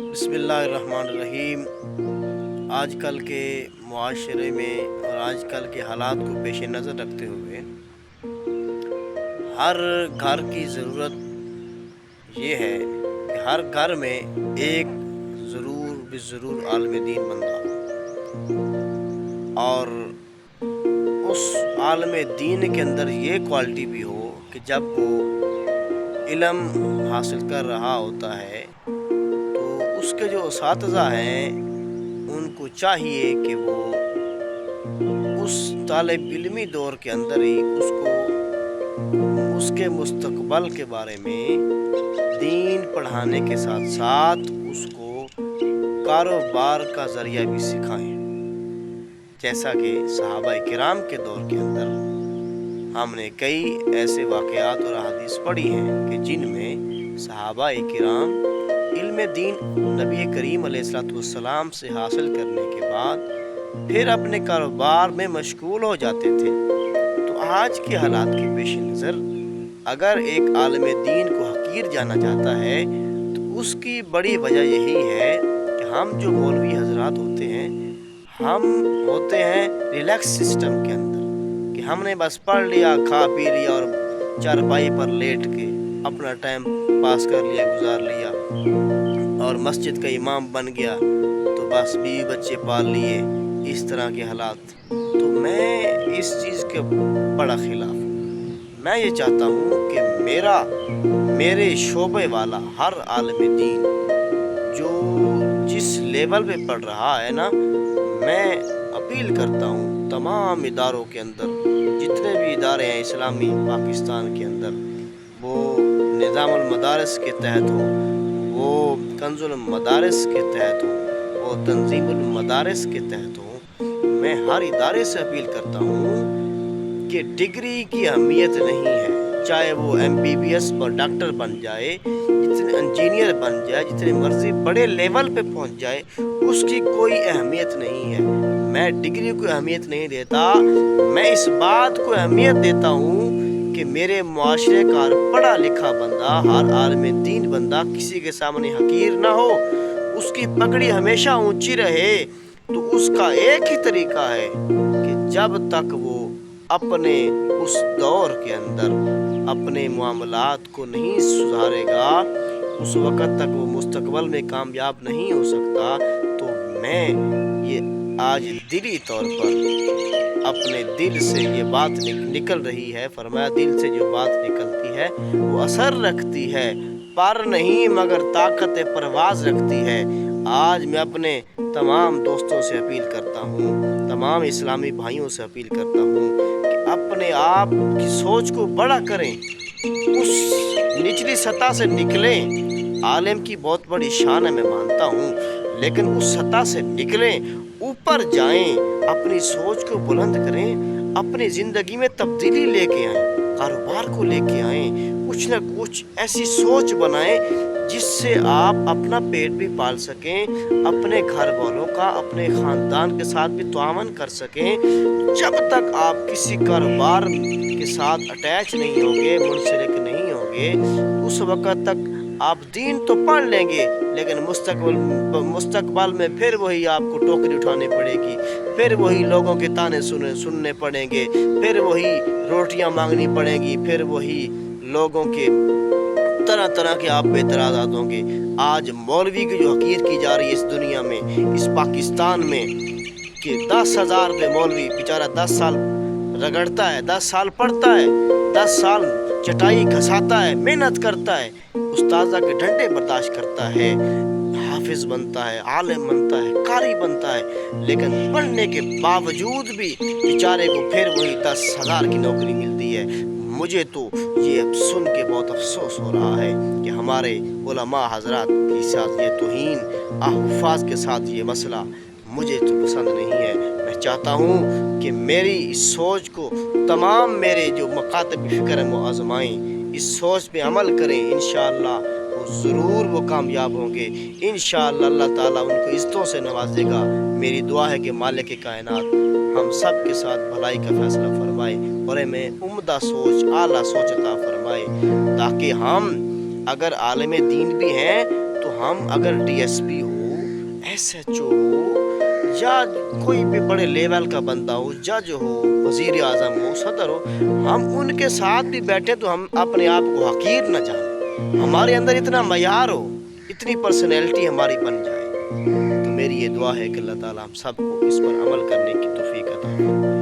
बिस्मिल्लाहिर्रहमानिर्रहीम। आज कल के मुआशरे में और आज कल के हालात को पेश नज़र रखते हुए हर घर की ज़रूरत ये है कि हर घर में एक ज़रूर आलिम दीन बंदा हो, और उस आलिम दीन के अंदर ये क्वालिटी भी हो कि जब वो इल्म हासिल कर रहा होता है तो उसके जो उसातिज़ा हैं उनको चाहिए कि वो उस तालिब इल्मी दौर के अंदर ही उसको उसके मुस्तक़बल के बारे में दीन पढ़ाने के साथ साथ उसको कारोबार का ज़रिया भी सिखाएं। जैसा कि सहाबा किराम के दौर के अंदर हमने कई ऐसे वाक़यात और अहादीस पढ़ी हैं कि जिनमें सहाबा किराम इल्म दीन नबी करीम अलैहिस्सलाम से हासिल करने के बाद फिर अपने कारोबार में मशगूल हो जाते थे। तो आज के हालात के पेश नज़र अगर एक आलिम दीन को हकीर जाना जाता है तो उसकी बड़ी वजह यही है कि हम जो मौलवी हजरात होते हैं, हम होते हैं रिलैक्स सिस्टम के अंदर कि हमने बस पढ़ लिया, खा पी लिया और चारपाई पर लेट के अपना टाइम पास कर लिया, गुजार लिया और मस्जिद का इमाम बन गया तो बस बीवी बच्चे पाल लिए, इस तरह के हालात। तो मैं इस चीज़ के बड़ा खिलाफ हूँ। मैं ये चाहता हूँ कि मेरे शोबे वाला हर आलिम दीन जो जिस लेवल पे पढ़ रहा है ना, मैं अपील करता हूँ तमाम इदारों के अंदर जितने भी इदारे हैं इस्लामी पाकिस्तान के अंदर, वो निज़ामुल मदारिस के तहत हो, वो कंजुल मदारिस के तहत हो, वो तंजीमुल मदारिस के तहत हो, मैं हर इदारे से अपील करता हूँ कि डिग्री की अहमियत नहीं है, चाहे वो MBBS पर डॉक्टर बन जाए, जितने इंजीनियर बन जाए, जितने मर्जी बड़े लेवल पे पहुंच जाए, उसकी कोई अहमियत नहीं है। मैं डिग्री को अहमियत नहीं देता, मैं इस बात को अहमियत देता हूँ कि मेरे मुआशरे का पढ़ा लिखा बंदा, हर आलिम दीन बंदा किसी के सामने हकीर ना हो, उसकी पगड़ी हमेशा ऊंची रहे। तो उसका एक ही तरीका है कि जब तक वो अपने उस दौर के अंदर अपने मामलात को नहीं सुधारेगा, उस वक़्त तक वो मुस्तक़बल में कामयाब नहीं हो सकता। तो मैं ये आज दिली तौर पर अपने दिल से ये बात निकल रही है, फरमाया दिल से जो बात निकलती है वो असर रखती है, पर नहीं मगर ताकत परवाज़ रखती है। आज मैं अपने तमाम दोस्तों से अपील करता हूँ, तमाम इस्लामी भाइयों से अपील करता हूँ कि अपने आप की सोच को बड़ा करें, उस निचली सतह से निकलें। आलिम की बहुत बड़ी शान है, मैं मानता हूँ, लेकिन उस सतह से निकलें, ऊपर जाएं, अपनी सोच को बुलंद करें, अपनी ज़िंदगी में तब्दीली लेके आएँ, कारोबार को लेके आएँ, कुछ न कुछ ऐसी सोच बनाएं जिससे आप अपना पेट भी पाल सकें, अपने घर वालों का, अपने ख़ानदान के साथ भी तावन कर सकें। जब तक आप किसी कारोबार के साथ अटैच नहीं होंगे, मुंसलिक नहीं होंगे, उस वक़्त तक आप दीन तो पढ़ लेंगे, लेकिन मुस्तक़बल में फिर वही आपको टोकरी उठानी पड़ेगी, फिर वही लोगों के ताने सुनने पड़ेंगे, फिर वही रोटियां मांगनी पड़ेंगी, फिर वही लोगों के तरह तरह के आप पे एतराज़ात होंगे। आज मौलवी की जो हकीर की जा रही है इस दुनिया में, इस पाकिस्तान में, कि 10,000 रुपये मौलवी बेचारा 10 साल रगड़ता है, 10 साल पढ़ता है, 10 साल चटाई घसाता है, मेहनत करता है, उस्ताज़ा के डंडे बर्दाश्त करता है, हाफिज़ बनता है, आलिम बनता है, कारी बनता है, लेकिन पढ़ने के बावजूद भी बेचारे को फिर वही 10,000 की नौकरी मिलती है। मुझे तो ये सुन के बहुत अफसोस हो रहा है कि हमारे उलमा हजरात के साथ ये तौहीन, हुफ़ाज़ के साथ ये मसला मुझे तो पसंद नहीं है। मैं चाहता हूँ कि मेरी इस सोच को तमाम मेरे जो मकातब फ़िक्र हैं वो आज़माएँ, इस सोच पे अमल करें, इंशाअल्लाह वो ज़रूर वो कामयाब होंगे। इंशाअल्लाह अल्लाह ताला उनको इज़्ज़तों से नवाज़ेगा। मेरी दुआ है कि मालिक कायनात हम सब के साथ भलाई का फ़ैसला फरमाए और हमें उम्दा सोच, आला सोच अता फरमाए, ताकि हम अगर आलिम दीन भी हैं तो ہم اگر ڈی ایس پی ہو، ایس ایچ او ہو، یا کوئی بھی بڑے لیول کا بندہ ہو، جج ہو، وزیر اعظم ہو، صدر ہو، ہم ان کے ساتھ بھی بیٹھے تو ہم اپنے آپ کو حقیر نہ جانیں، ہمارے اندر اتنا معیار ہو، اتنی پرسنالٹی ہماری بن جائے. تو میری یہ دعا ہے کہ اللہ تعالیٰ ہم سب کو اس پر عمل کرنے کی توفیق عطا فرمائے.